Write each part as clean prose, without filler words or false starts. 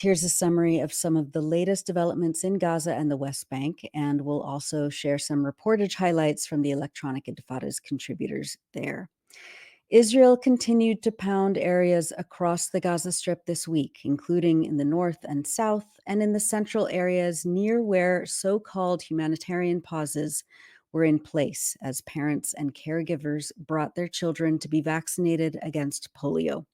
Here's a summary of some of the latest developments in Gaza and the West Bank, and we'll also share some reportage highlights from the Electronic Intifada's contributors there. Israel continued to pound areas across the Gaza Strip this week, including in the north and south, and in the central areas near where so-called humanitarian pauses were in place as parents and caregivers brought their children to be vaccinated against polio.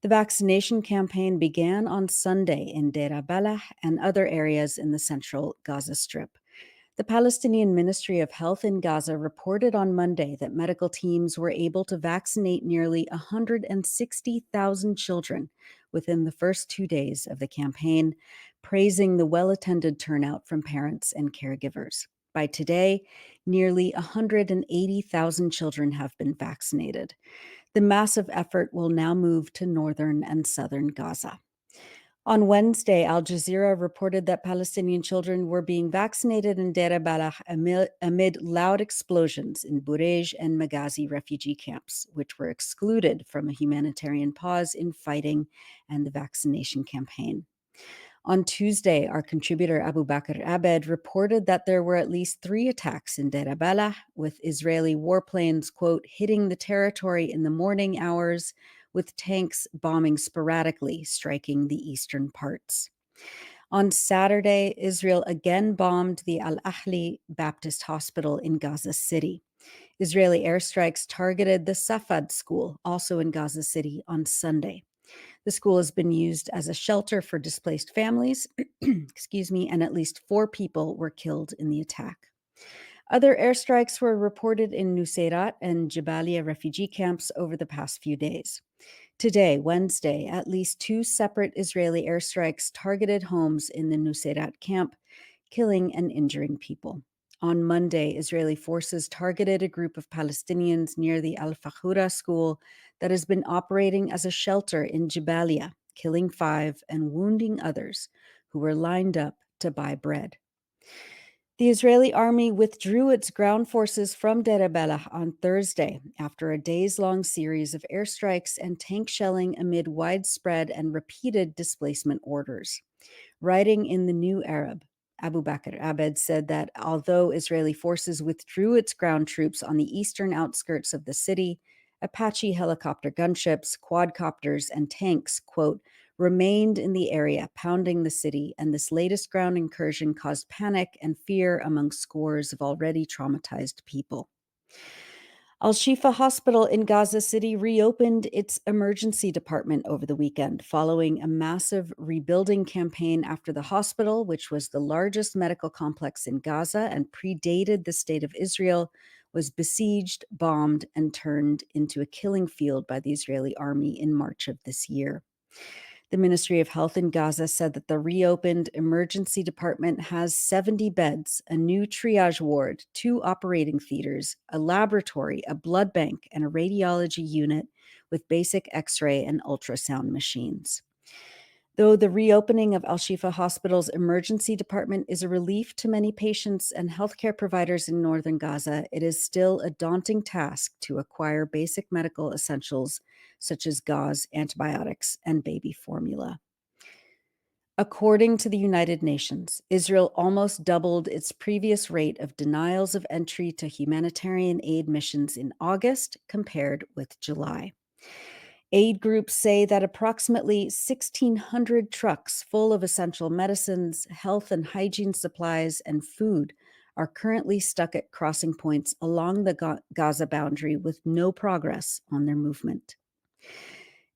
The vaccination campaign began on Sunday in Deir al-Balah and other areas in the central Gaza Strip. The Palestinian Ministry of Health in Gaza reported on Monday that medical teams were able to vaccinate nearly 160,000 children within the first 2 days of the campaign, praising the well-attended turnout from parents and caregivers. By today, nearly 180,000 children have been vaccinated. The massive effort will now move to northern and southern Gaza. On Wednesday, Al Jazeera reported that Palestinian children were being vaccinated in Deir al-Balah amid loud explosions in Burej and Maghazi refugee camps, which were excluded from a humanitarian pause in fighting and the vaccination campaign. On Tuesday, our contributor Abu Bakr Abed reported that there were at least 3 attacks in Deir al-Balah, with Israeli warplanes, quote, hitting the territory in the morning hours, with tanks bombing sporadically, striking the eastern parts. On Saturday, Israel again bombed the Al-Ahli Baptist Hospital in Gaza City. Israeli airstrikes targeted the Safad school, also in Gaza City, on Sunday. The school has been used as a shelter for displaced families, and at least 4 people were killed in the attack. Other airstrikes were reported in Nuseirat and Jabalia refugee camps over the past few days. Today, Wednesday, at least 2 separate Israeli airstrikes targeted homes in the Nuseirat camp, killing and injuring people. On Monday, Israeli forces targeted a group of Palestinians near the Al-Fakhura school that has been operating as a shelter in Jabalia, killing 5 and wounding others who were lined up to buy bread. The Israeli army withdrew its ground forces from Deir al-Balah on Thursday after a days-long series of airstrikes and tank shelling amid widespread and repeated displacement orders. Writing in the New Arab, Abu Bakr Abed said that although Israeli forces withdrew its ground troops on the eastern outskirts of the city, Apache helicopter gunships, quadcopters, and tanks, quote, remained in the area, pounding the city, and this latest ground incursion caused panic and fear among scores of already traumatized people. Al-Shifa Hospital in Gaza City reopened its emergency department over the weekend following a massive rebuilding campaign after the hospital, which was the largest medical complex in Gaza and predated the State of Israel, was besieged, bombed, and turned into a killing field by the Israeli army in March of this year. The Ministry of Health in Gaza said that the reopened emergency department has 70 beds, a new triage ward, 2 operating theaters, a laboratory, a blood bank, and a radiology unit with basic X-ray and ultrasound machines. Though the reopening of Al-Shifa Hospital's emergency department is a relief to many patients and healthcare providers in northern Gaza, it is still a daunting task to acquire basic medical essentials such as gauze, antibiotics, and baby formula. According to the United Nations, Israel almost doubled its previous rate of denials of entry to humanitarian aid missions in August compared with July. Aid groups say that approximately 1,600 trucks full of essential medicines, health and hygiene supplies, and food are currently stuck at crossing points along the Gaza boundary with no progress on their movement.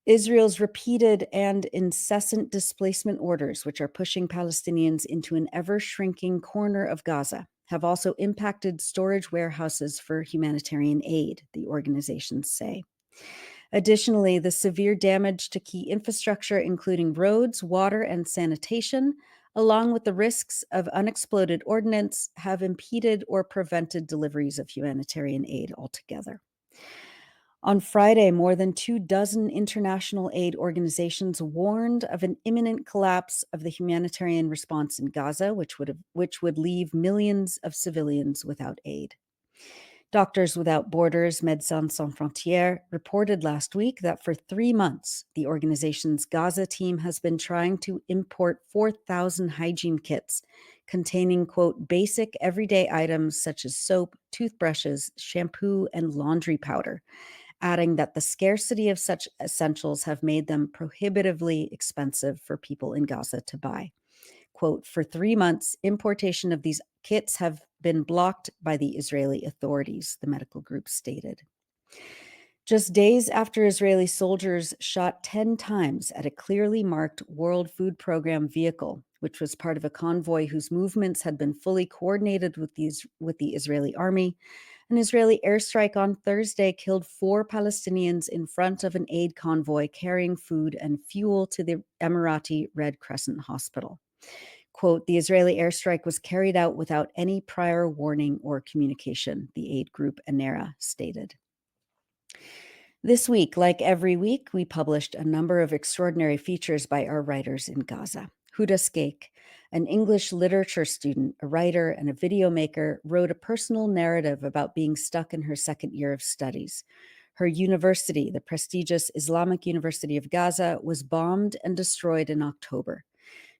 Israel's repeated and incessant displacement orders, which are pushing Palestinians into an ever-shrinking corner of Gaza, have also impacted storage warehouses for humanitarian aid, the organizations say. Additionally, the severe damage to key infrastructure, including roads, water, and sanitation, along with the risks of unexploded ordnance, have impeded or prevented deliveries of humanitarian aid altogether. On Friday, more than 24 international aid organizations warned of an imminent collapse of the humanitarian response in Gaza, which would leave millions of civilians without aid. Doctors Without Borders, Médecins Sans Frontières, reported last week that for 3 months, the organization's Gaza team has been trying to import 4,000 hygiene kits containing, quote, basic everyday items such as soap, toothbrushes, shampoo, and laundry powder, adding that the scarcity of such essentials have made them prohibitively expensive for people in Gaza to buy. Quote, for 3 months, importation of these kits have been blocked by the Israeli authorities, the medical group stated. Just days after Israeli soldiers shot 10 times at a clearly marked World Food Program vehicle, which was part of a convoy whose movements had been fully coordinated with the Israeli army, an Israeli airstrike on Thursday killed 4 Palestinians in front of an aid convoy carrying food and fuel to the Emirati Red Crescent Hospital. Quote, the Israeli airstrike was carried out without any prior warning or communication, the aid group ANERA stated. This week, like every week, we published a number of extraordinary features by our writers in Gaza. Huda Skeik, an English literature student, a writer, and a video maker, wrote a personal narrative about being stuck in her second year of studies. Her university, the prestigious Islamic University of Gaza, was bombed and destroyed in October.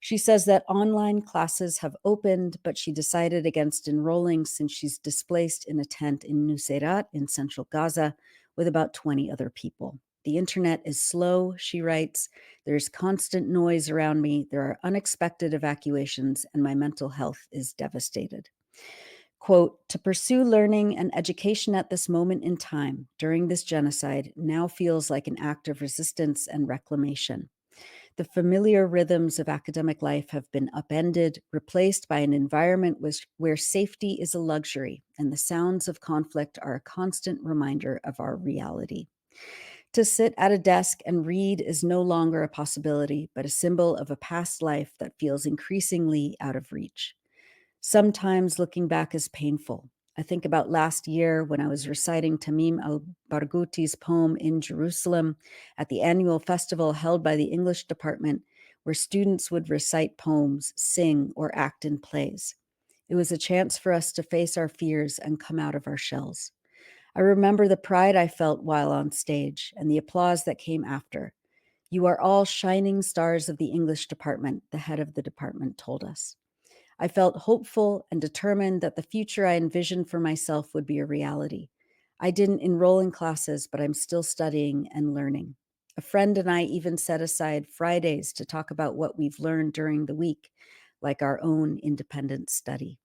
She says that online classes have opened, but she decided against enrolling since she's displaced in a tent in Nuseirat in central Gaza with about 20 other people. The internet is slow, she writes. There's constant noise around me. There are unexpected evacuations, and my mental health is devastated. Quote, to pursue learning and education at this moment in time, during this genocide, now feels like an act of resistance and reclamation. The familiar rhythms of academic life have been upended, replaced by an environment where safety is a luxury and the sounds of conflict are a constant reminder of our reality. To sit at a desk and read is no longer a possibility, but a symbol of a past life that feels increasingly out of reach. Sometimes looking back is painful. I think about last year when I was reciting Tamim al-Barghouti's poem in Jerusalem at the annual festival held by the English department, where students would recite poems, sing, or act in plays. It was a chance for us to face our fears and come out of our shells. I remember the pride I felt while on stage and the applause that came after. You are all shining stars of the English department, the head of the department told us. I felt hopeful and determined that the future I envisioned for myself would be a reality. I didn't enroll in classes, but I'm still studying and learning. A friend and I even set aside Fridays to talk about what we've learned during the week, like our own independent study.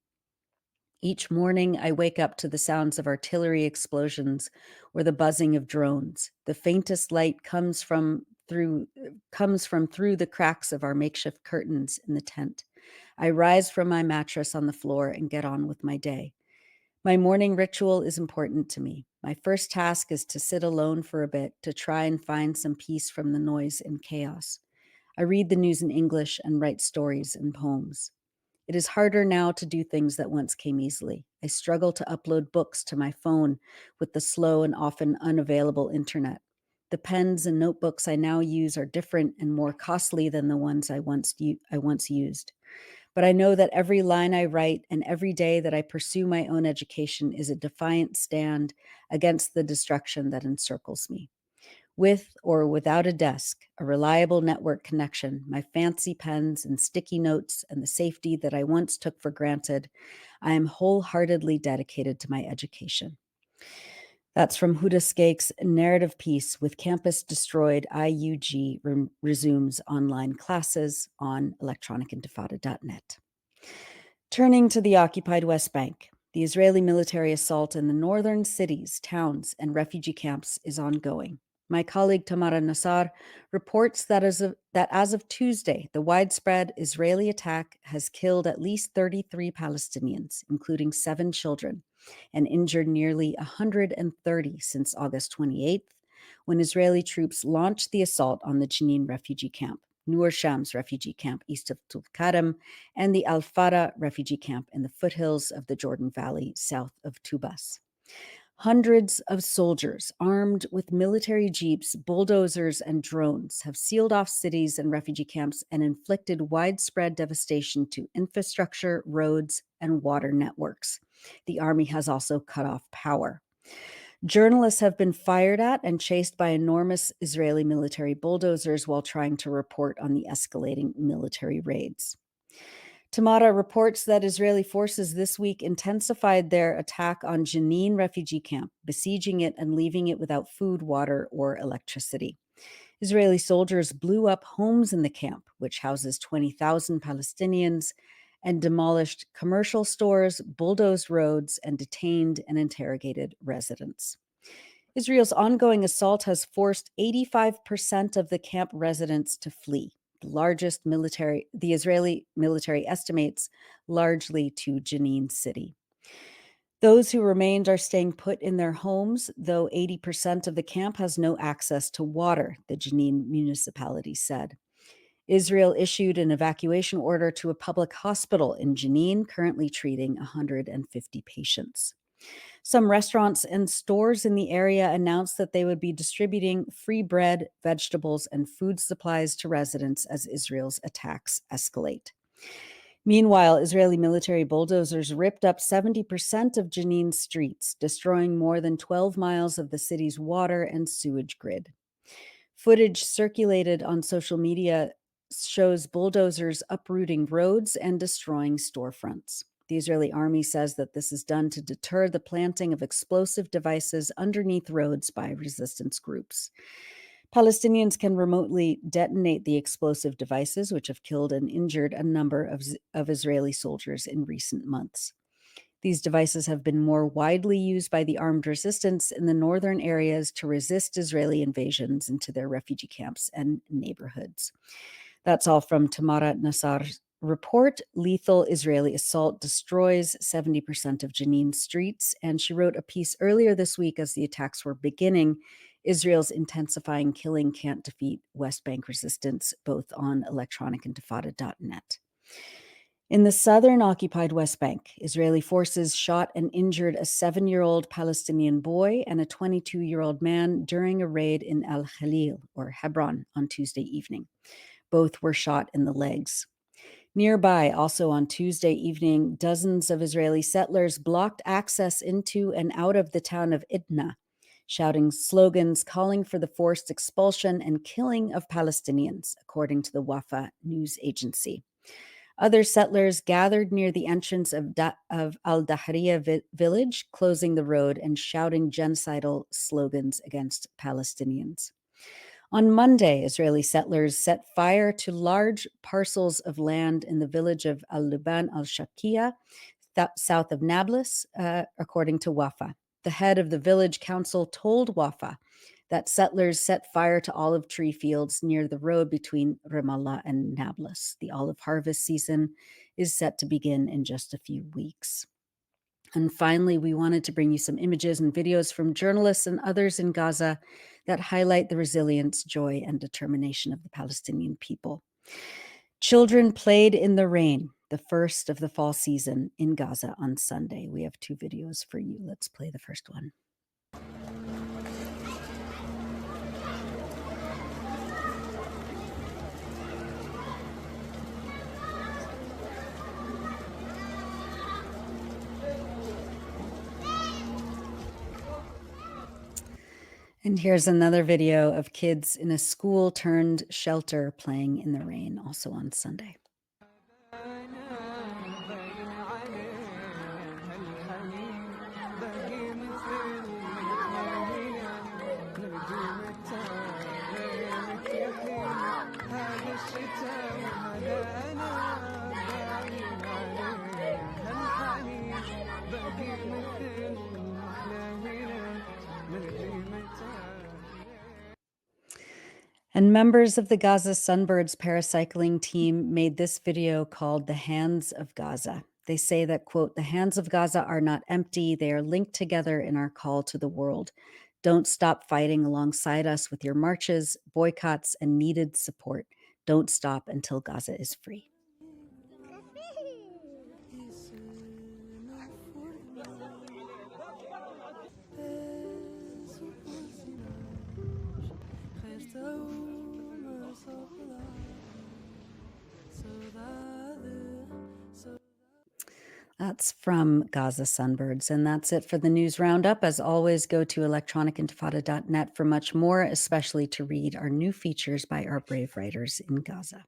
Each morning, I wake up to the sounds of artillery explosions or the buzzing of drones. The faintest light comes from through the cracks of our makeshift curtains in the tent. I rise from my mattress on the floor and get on with my day. My morning ritual is important to me. My first task is to sit alone for a bit to try and find some peace from the noise and chaos. I read the news in English and write stories and poems. It is harder now to do things that once came easily. I struggle to upload books to my phone with the slow and often unavailable internet. The pens and notebooks I now use are different and more costly than the ones I once used. But I know that every line I write and every day that I pursue my own education is a defiant stand against the destruction that encircles me. With or without a desk, a reliable network connection, my fancy pens and sticky notes, and the safety that I once took for granted, I am wholeheartedly dedicated to my education. That's from Huda Skeik's narrative piece, With Campus Destroyed, IUG resumes online classes on electronicintifada.net. Turning to the occupied West Bank, the Israeli military assault in the northern cities, towns, and refugee camps is ongoing. My colleague Tamara Nassar reports that as of Tuesday, the widespread Israeli attack has killed at least 33 Palestinians, including 7 children, and injured nearly 130 since August 28th, when Israeli troops launched the assault on the Jenin refugee camp, Nur Shams refugee camp east of Tulkarem, and the Al Farah refugee camp in the foothills of the Jordan Valley south of Tubas. Hundreds of soldiers armed with military jeeps, bulldozers, and drones have sealed off cities and refugee camps and inflicted widespread devastation to infrastructure, roads, and water networks. The army has also cut off power. Journalists have been fired at and chased by enormous Israeli military bulldozers while trying to report on the escalating military raids. Tamara reports that Israeli forces this week intensified their attack on Jenin refugee camp, besieging it and leaving it without food, water, or electricity. Israeli soldiers blew up homes in the camp, which houses 20,000 Palestinians, and demolished commercial stores, bulldozed roads, and detained and interrogated residents. Israel's ongoing assault has forced 85% of the camp residents to flee. The Israeli military estimates largely to Jenin city. Those who remained are staying put in their homes, though 80% of the camp has no access to water, the Jenin municipality said. Israel issued an evacuation order to a public hospital in Jenin, currently treating 150 patients. Some restaurants and stores in the area announced that they would be distributing free bread, vegetables, and food supplies to residents as Israel's attacks escalate. Meanwhile, Israeli military bulldozers ripped up 70% of Jenin's streets, destroying more than 12 miles of the city's water and sewage grid. Footage circulated on social media shows bulldozers uprooting roads and destroying storefronts. The Israeli army says that this is done to deter the planting of explosive devices underneath roads by resistance groups. Palestinians can remotely detonate the explosive devices, which have killed and injured a number of Israeli soldiers in recent months. These devices have been more widely used by the armed resistance in the northern areas to resist Israeli invasions into their refugee camps and neighborhoods. That's all from Tamara Nassar's report. Lethal Israeli assault destroys 70% of Jenin's streets. And she wrote a piece earlier this week as the attacks were beginning. Israel's intensifying killing can't defeat West Bank resistance, both on electronicintifada.net. In the southern occupied West Bank, Israeli forces shot and injured a 7-year-old Palestinian boy and a 22-year-old man during a raid in Al Khalil, or Hebron, on Tuesday evening. Both were shot in the legs. Nearby, also on Tuesday evening, dozens of Israeli settlers blocked access into and out of the town of Idna, shouting slogans calling for the forced expulsion and killing of Palestinians, according to the Wafa news agency. Other settlers gathered near the entrance of Al-Dahriya village, closing the road and shouting genocidal slogans against Palestinians. On Monday, Israeli settlers set fire to large parcels of land in the village of Al-Luban al-Shakia, south of Nablus, according to Wafa. The head of the village council told Wafa that settlers set fire to olive tree fields near the road between Ramallah and Nablus. The olive harvest season is set to begin in just a few weeks. And finally, we wanted to bring you some images and videos from journalists and others in Gaza that highlight the resilience, joy, and determination of the Palestinian people. Children played in the rain, the first of the fall season in Gaza on Sunday. We have 2 videos for you. Let's play the first one. And here's another video of kids in a school turned shelter playing in the rain, also on Sunday. And members of the Gaza Sunbirds paracycling team made this video called The Hands of Gaza. They say that, quote, "The hands of Gaza are not empty. They are linked together in our call to the world. Don't stop fighting alongside us with your marches, boycotts, and needed support. Don't stop until Gaza is free." That's from Gaza Sunbirds. And that's it for the news roundup. As always, go to electronicintifada.net for much more, especially to read our new features by our brave writers in Gaza.